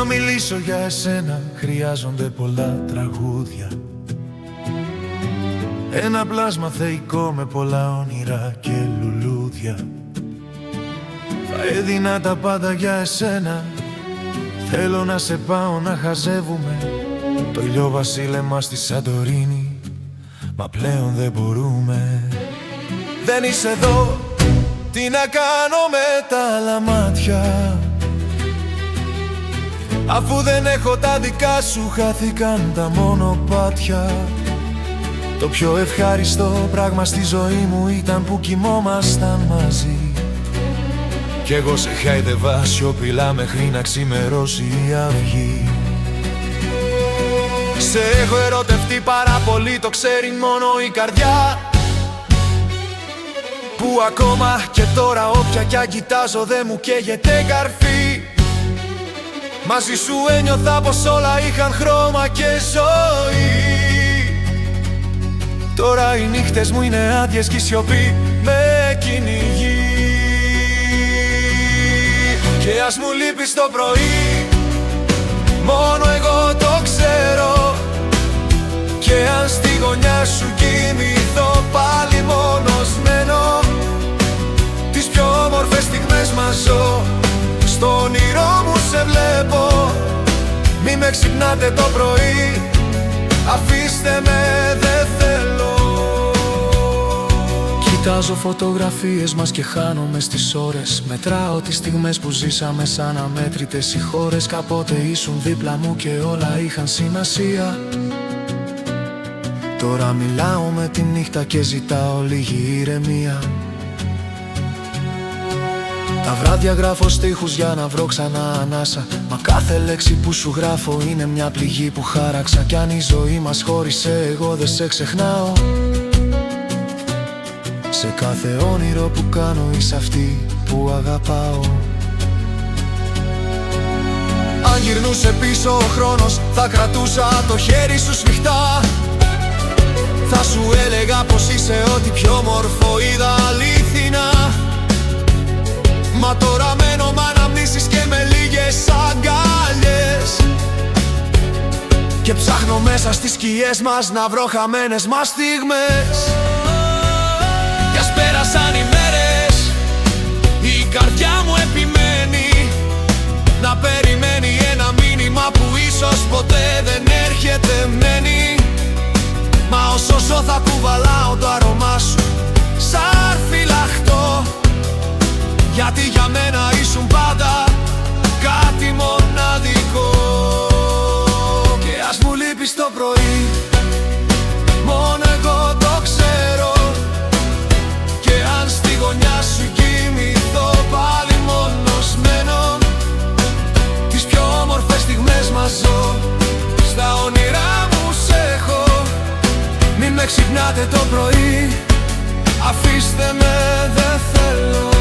να μιλήσω για εσένα χρειάζονται πολλά τραγούδια. Ένα πλάσμα θεϊκό με πολλά όνειρα και λουλούδια. Θα έδινα τα πάντα για εσένα. Θέλω να σε πάω να χαζεύουμε το ηλιοβασίλεμα στη Σαντορίνη, μα πλέον δεν μπορούμε. Δεν είσαι εδώ, τι να κάνω με τα άλλα μάτια, αφού δεν έχω τα δικά σου, χάθηκαν τα μονοπάτια. Το πιο ευχάριστο πράγμα στη ζωή μου ήταν που κοιμόμασταν μαζί. Κι εγώ σε χάιδευα σιωπηλά μέχρι να ξημερώσει η αυγή. Σε έχω ερωτευτεί πάρα πολύ, το ξέρει μόνο η καρδιά, που ακόμα και τώρα όποια κι αν κοιτάζω δεν μου καίγεται καρφί. Μαζί σου ένιωθα πως όλα είχαν χρώμα και ζωή. Τώρα οι νύχτες μου είναι άδειες κι η σιωπή με κυνηγεί. Και ας μου λείπεις το πρωί, μόνο εγώ το ξέρω. Και αν στη γωνιά σου κοιμηθώ πάλι μόνος μένω, τις πιο όμορφες στιγμές μας ζω, στο όνειρό μου σε βλέπω. Μη με ξυπνάτε το πρωί, αφήστε με, δεν θέλω. Κοιτάζω φωτογραφίες μας και χάνομαι στις ώρες. Μετράω τις στιγμές που ζήσαμε σαν αμέτρητες οι χώρες. Κάποτε ήσουν δίπλα μου και όλα είχαν σημασία. Τώρα μιλάω με τη νύχτα και ζητάω λίγη ηρεμία. Τα βράδια γράφω στίχους για να βρω ξανά ανάσα, μα κάθε λέξη που σου γράφω είναι μια πληγή που χάραξα. Κι αν η ζωή μας χώρισε εγώ δεν σε ξεχνάω. Σε κάθε όνειρο που κάνω είσαι αυτή που αγαπάω. Αν γυρνούσε πίσω ο χρόνος θα κρατούσα το χέρι σου σφιχτά. Θα σου έλεγα πως είσαι ό,τι πιο όμορφο είδα αλήθινα. Μα τώρα μένω με αναμνήσεις και με λίγες αγκάλιες. Και ψάχνω μέσα στις σκιές μας να βρω χαμένες μας στιγμές. Κι ας πέρασαν οι μέρες, η καρδιά μου επιμένει να περιμένει ένα μήνυμα που ίσως ποτέ δεν έρχεται, μένει. Μα όσο ζω θα κουβαλάω το άρωμά σου σαν φυλαχτό, γιατί για μένα ήσουν πάντα κάτι μοναδικό. Και ας μου λείπεις το πρωί, μόνο εγώ το ξέρω. Και αν στη γωνιά σου κοιμηθώ πάλι μόνος μένω, τις πιο όμορφες στιγμές μας ζω, στα όνειρά μου σε έχω. Μην με ξυπνάτε το πρωί, αφήστε με, δεν θέλω.